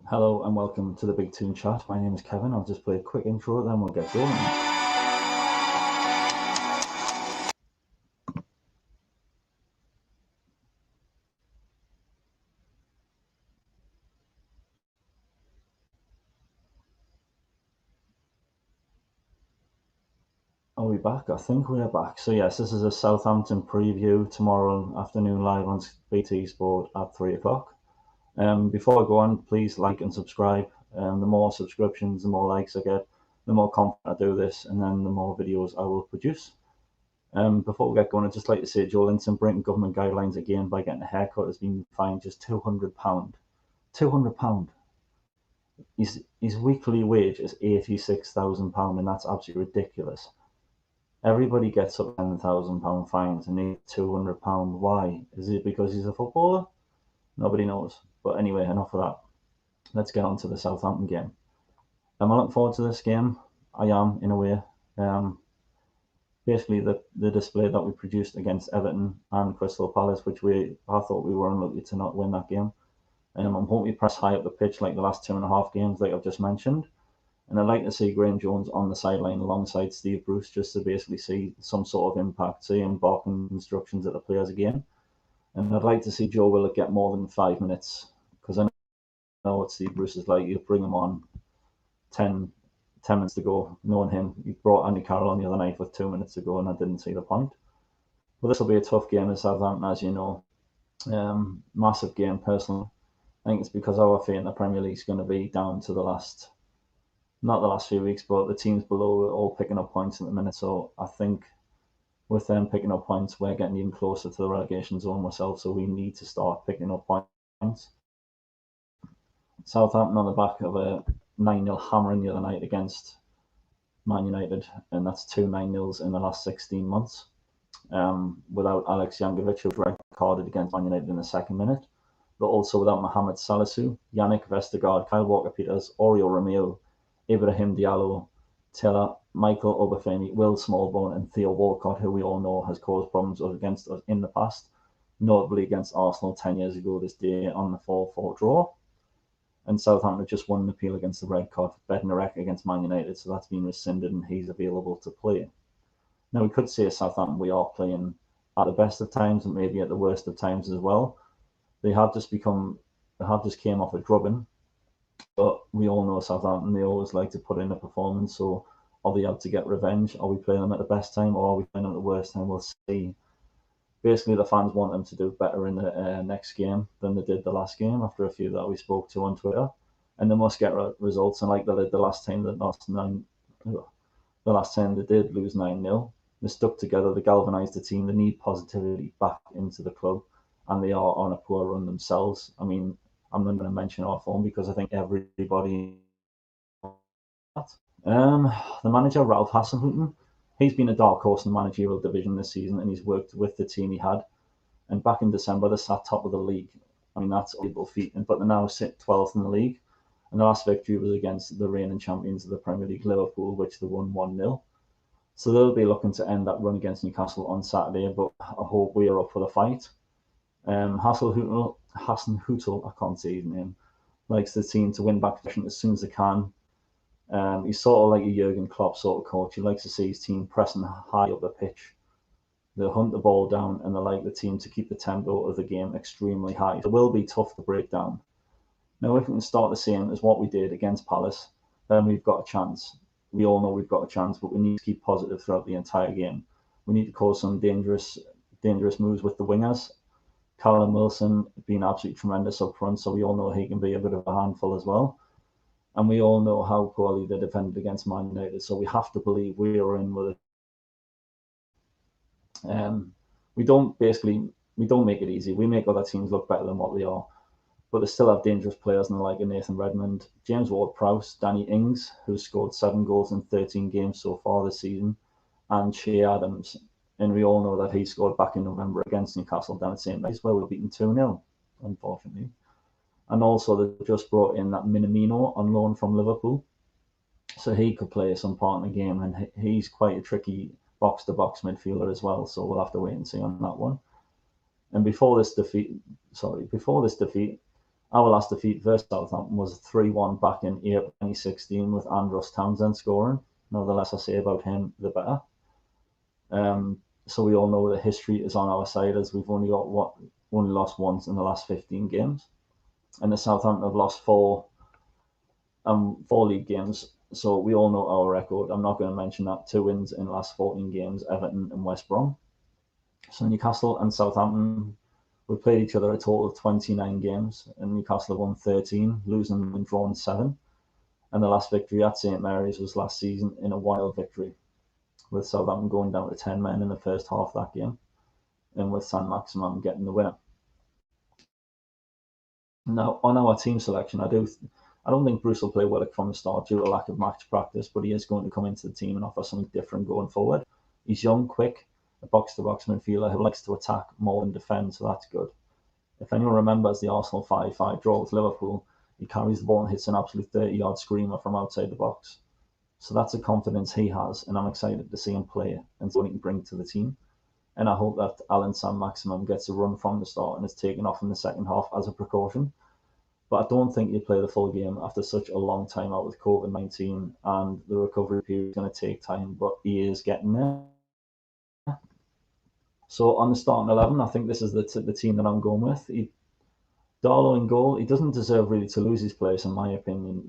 Hello and welcome to the Big Toon Chat. My name is Kevin. I'll just play a quick intro, then we'll get going. Are we back? I think we're back. So yes, this is a Southampton preview tomorrow afternoon live on BT Sport at 3 o'clock. Before I go on, please like and subscribe. The more subscriptions, the more likes I get, the more confident I do this, and then the more videos I will produce. Before we get going, I'd just like to say Joe Linton breaking government guidelines again by getting a haircut has been fined just £200. £200. His weekly wage is £86,000, and that's absolutely ridiculous. Everybody gets up £10,000 fines and needs £200. Why? Is it because he's a footballer? Nobody knows. But anyway, enough of that. Let's get on to the Southampton game. Am I looking forward to this game? I am, in a way. Basically, the display that we produced against Everton and Crystal Palace, which I thought we were unlucky to not win that game. I'm hoping we press high up the pitch like the last 2.5 games, like I've just mentioned. And I'd like to see Graham Jones on the sideline alongside Steve Bruce just to basically see some sort of impact, see him barking instructions at the players again. And I'd like to see Joe Willock get more than 5 minutes because I know what Steve Bruce is like. You bring him on 10 minutes to go, knowing him. He brought Andy Carroll on the other night with 2 minutes to go, and I didn't see the point. But this will be a tough game in Southampton, as you know. Massive game, personally. I think it's because our fate in the Premier League is going to be down to not the last few weeks, but the teams below are all picking up points at the minute. So I think with them picking up points, we're getting even closer to the relegation zone ourselves. So we need to start picking up points. Southampton on the back of a 9-0 hammering the other night against Man United, and that's 2 9-0s in the last 16 months. Without Alex Jankovic, who was red carded against Man United in the second minute, but also without Mohamed Salisu, Yannick Vestergaard, Kyle Walker-Peters, Oriol Romeo, Ibrahim Diallo, Taylor, Michael Obafemi, Will Smallbone, and Theo Walcott, who we all know has caused problems against us in the past, notably against Arsenal 10 years ago this day on the 4-4 draw. And Southampton just won an appeal against the red card for Bednarek against Man United, so that's been rescinded and he's available to play. Now, we could say Southampton, we are playing at the best of times and maybe at the worst of times as well. They have just came off a drubbing, but we all know Southampton, they always like to put in a performance. So are they out to get revenge? Are we playing them at the best time or are we playing them at the worst time? We'll see. Basically, the fans want them to do better in the next game than they did the last game after a few that we spoke to on Twitter. And they must get results. And like they did the last time they did lose 9-0, they stuck together, they galvanised the team, they need positivity back into the club, and they are on a poor run themselves. I mean, I'm not going to mention our form because I think everybody. The manager, Ralph Hasenhüttl, he's been a dark horse in the managerial division this season, and he's worked with the team he had. And back in December, they sat top of the league. I mean, that's a unbelievable feat, but they now sit 12th in the league. And the last victory was against the reigning champions of the Premier League, Liverpool, which they won 1-0. So they'll be looking to end that run against Newcastle on Saturday, but I hope we are up for the fight. Hasenhüttl, I can't say his name, likes the team to win back possession as soon as they can. He's sort of like a Jurgen Klopp sort of coach. He likes to see his team pressing high up the pitch. They hunt the ball down and they like the team to keep the tempo of the game extremely high. It will be tough to break down. Now, if we can start the same as what we did against Palace, then we've got a chance. We all know we've got a chance, but we need to keep positive throughout the entire game. We need to cause some dangerous moves with the wingers. Callum Wilson being absolutely tremendous up front, so we all know he can be a bit of a handful as well. And we all know how poorly they defended against Man United, so we have to believe we are in with it. We don't make it easy. We make other teams look better than what they are, but they still have dangerous players in the like of Nathan Redmond, James Ward-Prowse, Danny Ings, who's scored 7 goals in 13 games so far this season, and Che Adams. And we all know that he scored back in November against Newcastle down at St. Mary's, where we were beaten 2-0, unfortunately. And also they just brought in that Minamino on loan from Liverpool, so he could play some part in the game, and he's quite a tricky box-to-box midfielder as well. So we'll have to wait and see on that one. And before this defeat, Our last defeat versus Southampton was 3-1 back in April 2016 with Andros Townsend scoring. Now, the less I say about him, the better. So we all know that history is on our side, as we've only lost once in the last 15 games, and the Southampton have lost four league games. So we all know our record. I'm not going to mention that. 2 wins in the last 14 games, Everton and West Brom. So Newcastle and Southampton, we played each other a total of 29 games, and Newcastle have won 13, losing and drawn 7. And the last victory at St Mary's was last season in a wild victory, with Southampton going down to 10 men in the first half of that game, and with San Maximum getting the winner. Now, on our team selection, I don't think Bruce will play Willock from the start due to lack of match practice, but he is going to come into the team and offer something different going forward. He's young, quick, a box-to-box midfielder who likes to attack more than defend, so that's good. If anyone remembers the Arsenal 5-5 draw with Liverpool, he carries the ball and hits an absolute 30-yard screamer from outside the box. So that's a confidence he has, and I'm excited to see him play and what he can bring to the team. And I hope that Alan San Maximum gets a run from the start and is taken off in the second half as a precaution. But I don't think he'll play the full game after such a long time out with COVID-19, and the recovery period is going to take time, but he is getting there. So on the starting 11, I think this is the team that I'm going with. Darlow in goal. He doesn't deserve really to lose his place, in my opinion.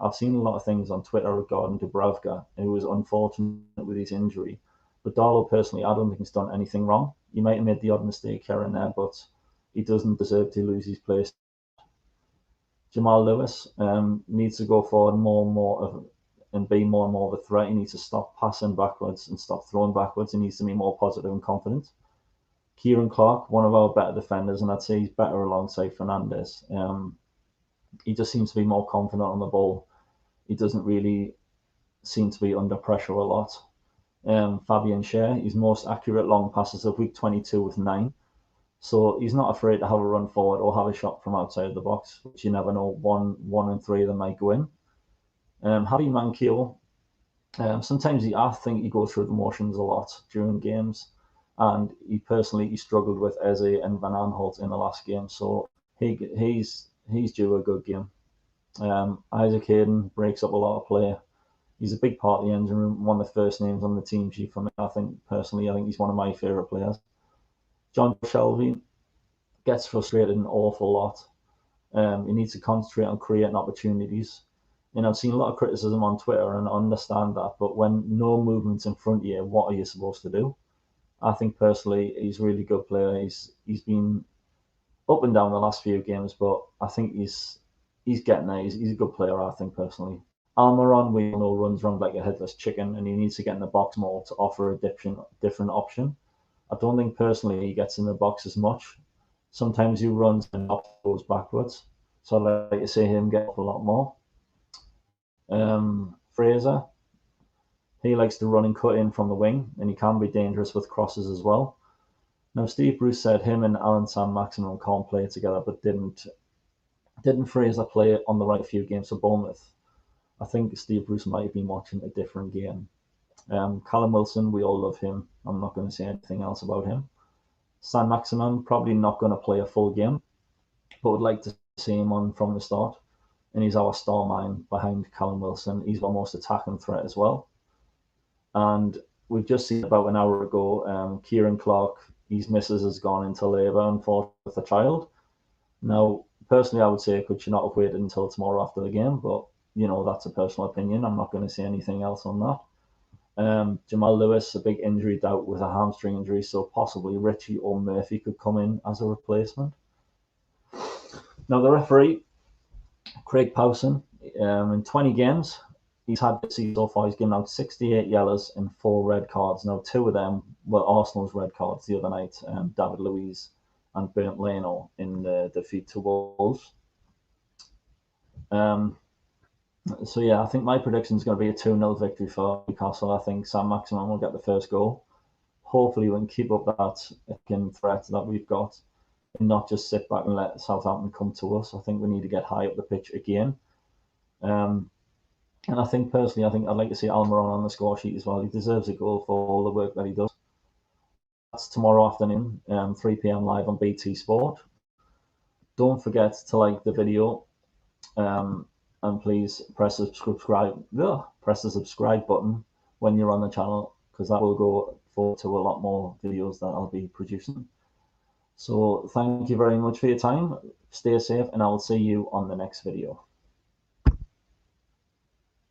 I've seen a lot of things on Twitter regarding Dubravka, who was unfortunate with his injury. But Darlow, personally, I don't think he's done anything wrong. He might have made the odd mistake here and there, but he doesn't deserve to lose his place. Jamal Lewis needs to go forward and be more and more of a threat. He needs to stop passing backwards and stop throwing backwards. He needs to be more positive and confident. Kieran Clark, one of our better defenders, and I'd say he's better alongside Fernandes. He just seems to be more confident on the ball. He doesn't really seem to be under pressure a lot. Fabian Schär, his most accurate long passes of week 22 with 9. So he's not afraid to have a run forward or have a shot from outside the box, which you never know. One and 3 of them might go in. Harry Mankiewicz, sometimes I think he goes through the motions a lot during games, and he struggled with Eze and Van Aanholt in the last game, so he's due a good game. Isaac Hayden breaks up a lot of play. He's a big part of the engine room, one of the first names on the team sheet for me. I think he's one of my favourite players. John Shelby gets frustrated an awful lot. He needs to concentrate on creating opportunities. I've seen a lot of criticism on Twitter, and I understand that, but when no movement's in front of you, what are you supposed to do? I think personally he's a really good player. He's been up and down the last few games, but I think he's getting there. He's a good player, I think, personally. Almiron, we all know, runs around like a headless chicken, and he needs to get in the box more to offer a different option. I don't think personally he gets in the box as much. Sometimes he runs and goes backwards, so I'd like to see him get up a lot more. Fraser, he likes to run and cut in from the wing, and he can be dangerous with crosses as well. Now, Steve Bruce said him and Alan San Maximum can't play together, but didn't Fraser play on the right few games for Bournemouth? I think Steve Bruce might have been watching a different game. Callum Wilson, we all love him. I'm not going to say anything else about him. San Maximum, probably not going to play a full game, but would like to see him on from the start. And he's our star man behind Callum Wilson. He's our most attacking threat as well. And we've just seen about an hour ago, Kieran Clark, his missus has gone into labour, unfortunately, with a child. Now, personally, I would say, could she not have waited until tomorrow after the game? But, that's a personal opinion. I'm not going to say anything else on that. Jamal Lewis, a big injury doubt with a hamstring injury, so possibly Ritchie or Murphy could come in as a replacement. Now, the referee, Craig Powson, in 20 games, he's had this season so far, he's given out 68 yellows and 4 red cards. Now, 2 of them were Arsenal's red cards the other night, David Luiz and Bernd Leno in the defeat to Wolves. So, yeah, I think my prediction is going to be a 2-0 victory for Newcastle. I think San Maximum will get the first goal. Hopefully, we can keep up that threat that we've got and not just sit back and let Southampton come to us. I think we need to get high up the pitch again. And I think, personally, I'd like to see Almiron on the score sheet as well. He deserves a goal for all the work that he does. That's tomorrow afternoon, 3 p.m. live on BT Sport. Don't forget to like the video, and please press the subscribe button when you're on the channel, because that will go forward to a lot more videos that I'll be producing. So thank you very much for your time. Stay safe, and I will see you on the next video.